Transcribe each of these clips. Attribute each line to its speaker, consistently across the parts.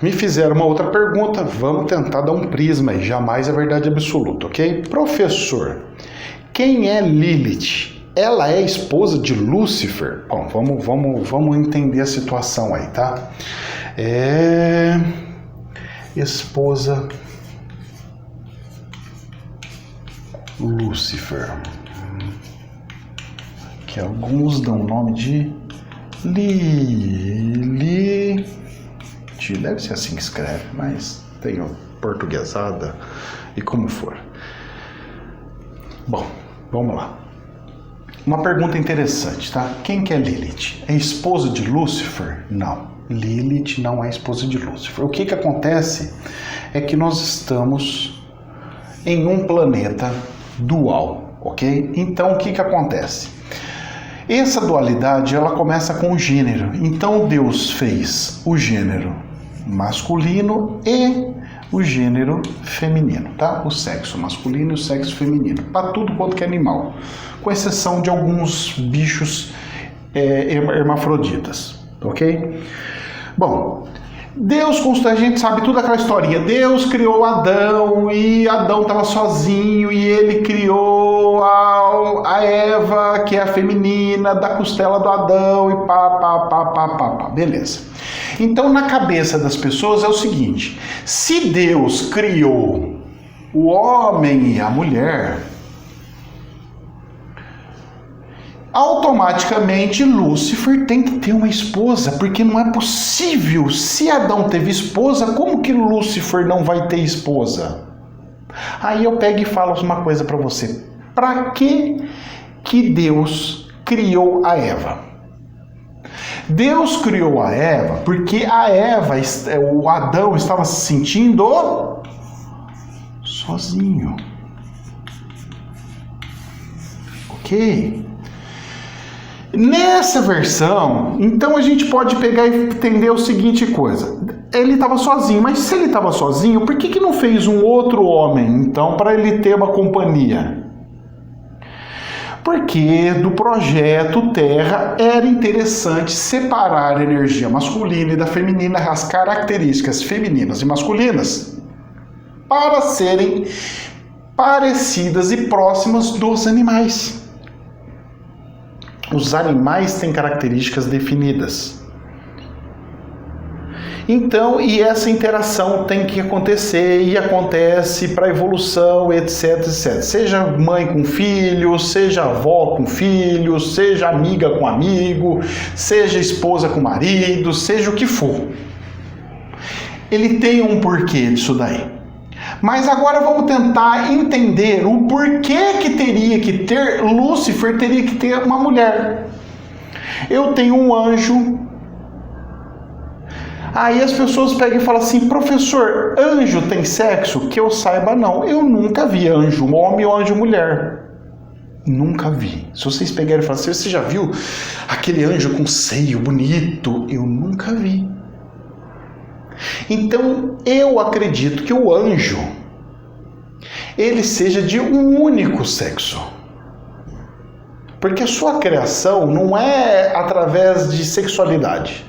Speaker 1: me fizeram uma outra pergunta, vamos tentar dar um prisma aí, jamais a verdade absoluta, ok? Professor, quem é Lilith? Ela é esposa de Lúcifer? Bom, vamos entender a situação aí, tá? É esposa Lúcifer, que alguns dão o nome de Lilith, deve ser assim que escreve, mas tem portuguesada e como for. Bom, vamos lá. Uma pergunta interessante, tá? Quem que é Lilith? É esposa de Lúcifer? Não, Lilith não é esposa de Lúcifer. O que acontece é que nós estamos em um planeta dual, ok? Então o que acontece? Essa dualidade, ela começa com o gênero. Então Deus fez o gênero masculino e o gênero feminino, tá? O sexo masculino e o sexo feminino, para tudo quanto que é animal, com exceção de alguns bichos hermafroditas, ok? Bom, Deus, a gente sabe toda aquela historinha, Deus criou Adão e Adão estava sozinho e ele criou a Eva, que é a feminina, da costela do Adão e pá, beleza. Então na cabeça das pessoas é o seguinte, se Deus criou o homem e a mulher, automaticamente Lúcifer tem que ter uma esposa, porque não é possível. Se Adão teve esposa, como que Lúcifer não vai ter esposa? Aí eu pego e falo uma coisa para você. Para que Deus criou a Eva? Deus criou a Eva porque a Eva, o Adão estava se sentindo sozinho. Ok? Nessa versão, então a gente pode pegar e entender o seguinte coisa. Ele estava sozinho, mas se ele estava sozinho, por que não fez um outro homem, então, para ele ter uma companhia? Porque do projeto Terra era interessante separar a energia masculina e da feminina, as características femininas e masculinas, para serem parecidas e próximas dos animais. Os animais têm características definidas. Então, e essa interação tem que acontecer e acontece para a evolução, etc, etc. Seja mãe com filho, seja avó com filho, seja amiga com amigo, seja esposa com marido, seja o que for. Ele tem um porquê disso daí. Mas agora vamos tentar entender o porquê que teria que ter, Lúcifer teria que ter uma mulher. Eu tenho um anjo. Aí as pessoas pegam e falam assim, professor, anjo tem sexo? Que eu saiba não. Eu nunca vi anjo homem ou anjo mulher. Nunca vi. Se vocês pegarem e falarem assim, você já viu aquele anjo com seio bonito? Eu nunca vi. Então, eu acredito que o anjo, ele seja de um único sexo. Porque a sua criação não é através de sexualidade,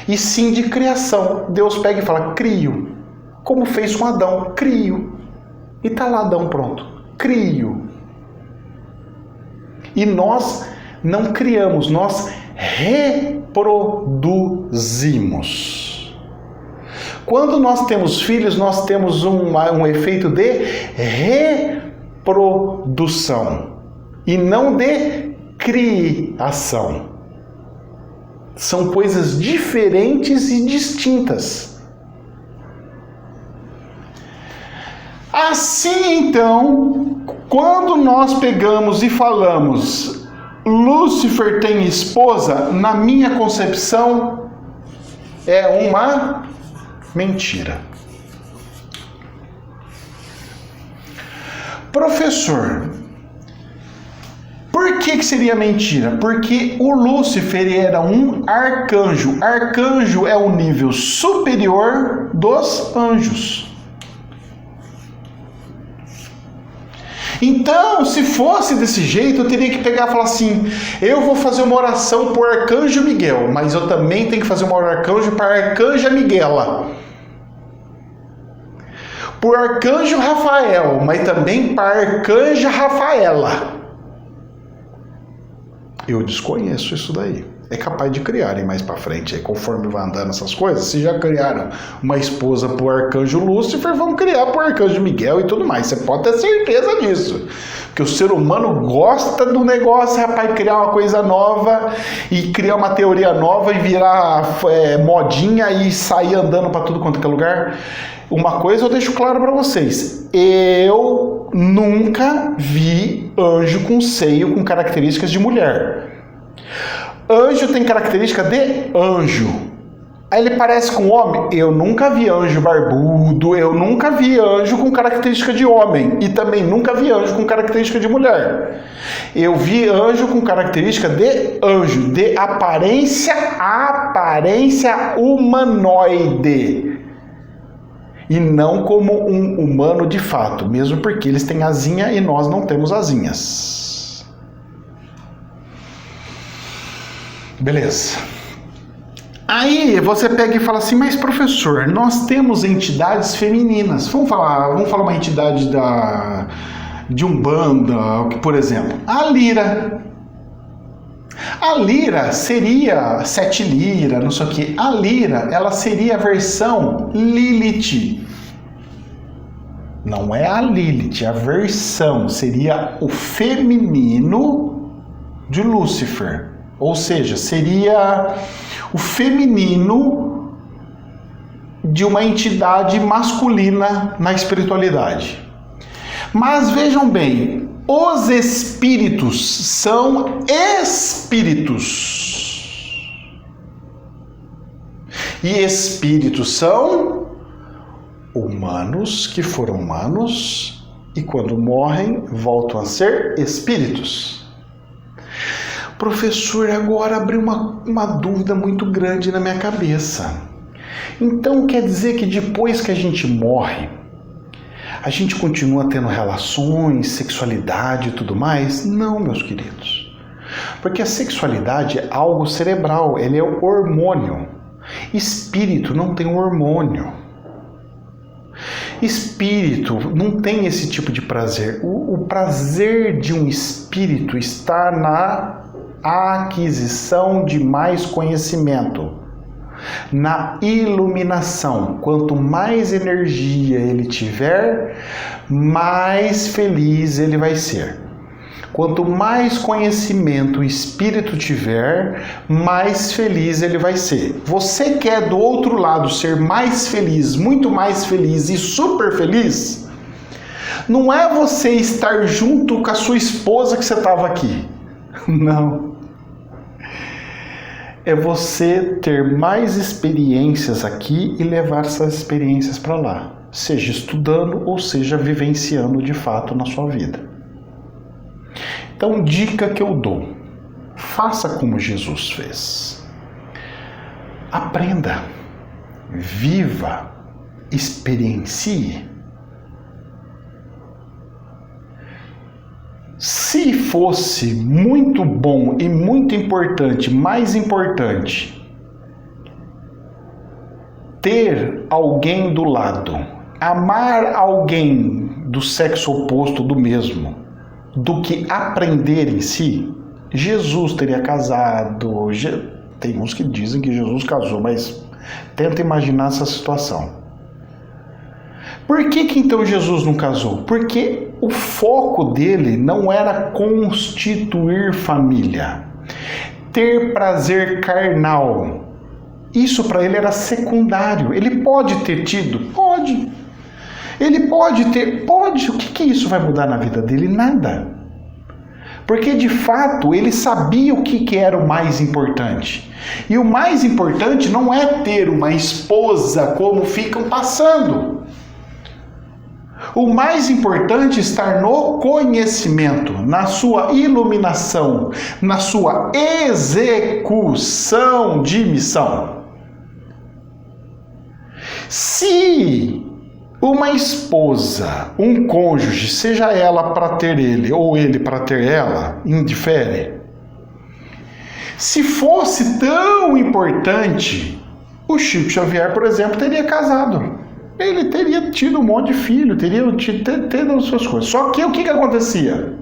Speaker 1: e sim de criação. Deus pega e fala, crio. Como fez com Adão, crio. E tá lá Adão pronto, crio. E nós não criamos, nós reproduzimos. Quando nós temos filhos, nós temos um efeito de reprodução e não de criação. São coisas diferentes e distintas. Assim, então, quando nós pegamos e falamos Lúcifer tem esposa, na minha concepção, é uma mentira. Professor, por que seria mentira? Porque o Lúcifer era um arcanjo. Arcanjo é o nível superior dos anjos. Então, se fosse desse jeito, eu teria que pegar e falar assim, eu vou fazer uma oração por Arcanjo Miguel, mas eu também tenho que fazer uma oração para Arcanja Miguela. por arcanjo Rafael, mas também para arcanja Rafaela. Eu desconheço isso daí. É capaz de criarem mais para frente. Aí, conforme vai andando essas coisas, se já criaram uma esposa pro arcanjo Lúcifer, vão criar pro arcanjo Miguel e tudo mais. Você pode ter certeza disso. Porque o ser humano gosta do negócio, rapaz, criar uma coisa nova e criar uma teoria nova e virar modinha e sair andando para tudo quanto é lugar. Uma coisa eu deixo claro para vocês. Eu nunca vi anjo com seio com características de mulher. Anjo tem característica de anjo. Aí ele parece com homem. Eu nunca vi anjo barbudo, eu nunca vi anjo com característica de homem. E também nunca vi anjo com característica de mulher. Eu vi anjo com característica de anjo, de aparência humanoide. E não como um humano de fato, mesmo porque eles têm asinha e nós não temos asinhas. Beleza. Aí você pega e fala assim, mas professor, nós temos entidades femininas. Vamos falar uma entidade de Umbanda, por exemplo, a Lira. A Lira seria 7 Lira, não sei o que. A Lira, ela seria a versão Lilith. Não é a Lilith, a versão seria o feminino de Lúcifer. Ou seja, seria o feminino de uma entidade masculina na espiritualidade. Mas vejam bem, os espíritos são espíritos. E espíritos são humanos que foram humanos e quando morrem voltam a ser espíritos. Professor, agora abriu uma dúvida muito grande na minha cabeça. Então quer dizer que depois que a gente morre, a gente continua tendo relações, sexualidade e tudo mais? Não, meus queridos. Porque a sexualidade é algo cerebral, ele é o hormônio. Espírito não tem hormônio. Espírito não tem esse tipo de prazer. O prazer de um espírito está na aquisição de mais conhecimento, na iluminação. Quanto mais energia ele tiver, mais feliz ele vai ser. Quanto mais conhecimento o espírito tiver, mais feliz ele vai ser. Você quer do outro lado ser mais feliz, muito mais feliz e super feliz? Não é você estar junto com a sua esposa que você estava aqui. Não. É você ter mais experiências aqui e levar essas experiências para lá, seja estudando ou seja vivenciando de fato na sua vida. Então, dica que eu dou: faça como Jesus fez. Aprenda, viva, experiencie. Se fosse muito bom e muito importante, mais importante, ter alguém do lado, amar alguém do sexo oposto do mesmo, do que aprender em si, Jesus teria casado. Tem uns que dizem que Jesus casou, mas tenta imaginar essa situação. Por que então Jesus não casou? Porque o foco dele não era constituir família, ter prazer carnal. Isso para ele era secundário. Ele pode ter tido? Pode. Ele pode ter? Pode. O que isso vai mudar na vida dele? Nada. Porque de fato ele sabia o que era o mais importante. E o mais importante não é ter uma esposa como ficam passando. O mais importante é estar no conhecimento, na sua iluminação, na sua execução de missão. Se uma esposa, um cônjuge, seja ela para ter ele ou ele para ter ela, indifere. Se fosse tão importante, o Chico Xavier, por exemplo, teria casado. Ele teria tido um monte de filho, teria tido as suas coisas. Só que o que acontecia?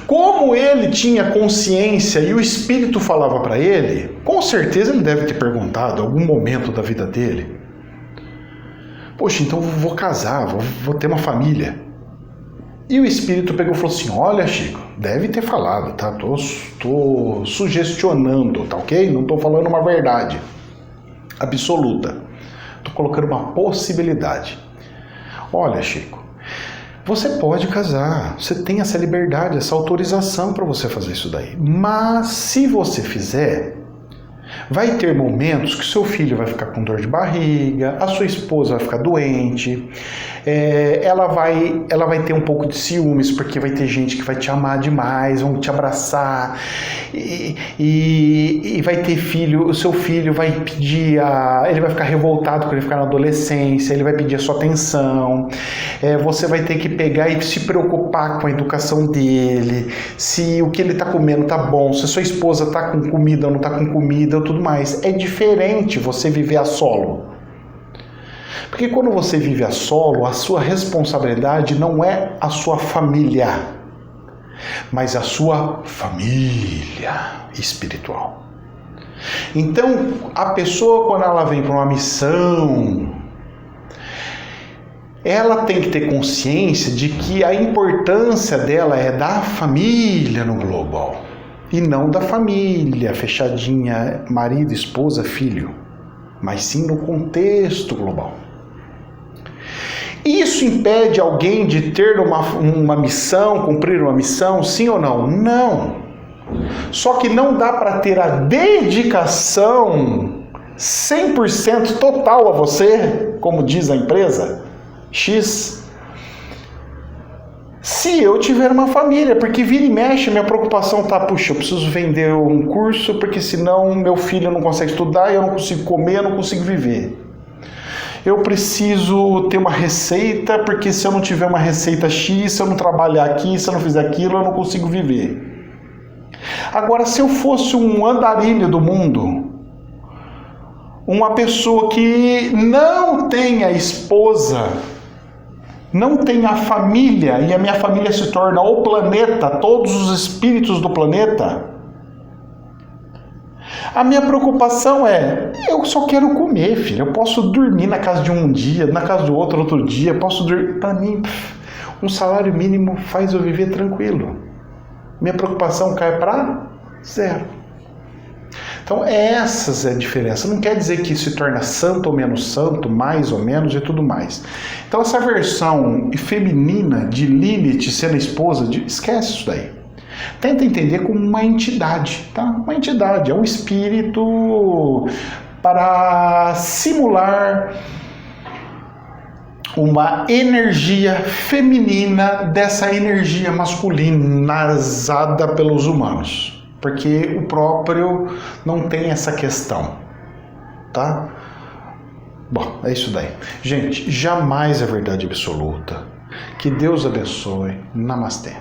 Speaker 1: Como ele tinha consciência e o Espírito falava para ele, com certeza ele deve ter perguntado em algum momento da vida dele: poxa, então eu vou casar, vou ter uma família. E o Espírito pegou e falou assim: olha, Chico, deve ter falado, tá? Tô sugestionando, tá ok? Não tô falando uma verdade absoluta. Tô colocando uma possibilidade. Olha, Chico, você pode casar, você tem essa liberdade, essa autorização para você fazer isso daí. Mas se você fizer, vai ter momentos que seu filho vai ficar com dor de barriga, a sua esposa vai ficar doente, ela vai ter um pouco de ciúmes, porque vai ter gente que vai te amar demais, vão te abraçar, e vai ter filho, o seu filho vai pedir, ele vai ficar revoltado quando ele ficar na adolescência, ele vai pedir a sua atenção, você vai ter que pegar e se preocupar com a educação dele, se o que ele está comendo está bom, se a sua esposa está com comida ou não está com comida, ou tudo mais. É diferente você viver a solo. Porque quando você vive a solo, a sua responsabilidade não é a sua família, mas a sua família espiritual. Então, a pessoa, quando ela vem para uma missão, ela tem que ter consciência de que a importância dela é da família no global, e não da família fechadinha, marido, esposa, filho, mas sim no contexto global. Isso impede alguém de ter uma missão, cumprir uma missão, sim ou não? Não. Só que não dá para ter a dedicação 100% total a você, como diz a empresa X, se eu tiver uma família, porque vira e mexe, minha preocupação tá, puxa, eu preciso vender um curso, porque senão meu filho não consegue estudar, eu não consigo comer, eu não consigo viver. Eu preciso ter uma receita, porque se eu não tiver uma receita X, se eu não trabalhar aqui, se eu não fizer aquilo, eu não consigo viver. Agora, se eu fosse um andarilho do mundo, uma pessoa que não tenha esposa, não tenha família, e a minha família se torna o planeta, todos os espíritos do planeta, a minha preocupação é, eu só quero comer, filho. Eu posso dormir na casa de um dia, na casa do outro dia, posso dormir. Para mim, um salário mínimo faz eu viver tranquilo. Minha preocupação cai para zero. Então, essas é a diferença. Não quer dizer que se torna santo ou menos santo, mais ou menos e tudo mais. Então, essa versão feminina de Lilith sendo esposa, esquece isso daí. Tenta entender como uma entidade, tá? Uma entidade, é um espírito para simular uma energia feminina dessa energia masculinizada pelos humanos. Porque o próprio não tem essa questão, tá? Bom, é isso daí. Gente, jamais é verdade absoluta. Que Deus abençoe. Namastê.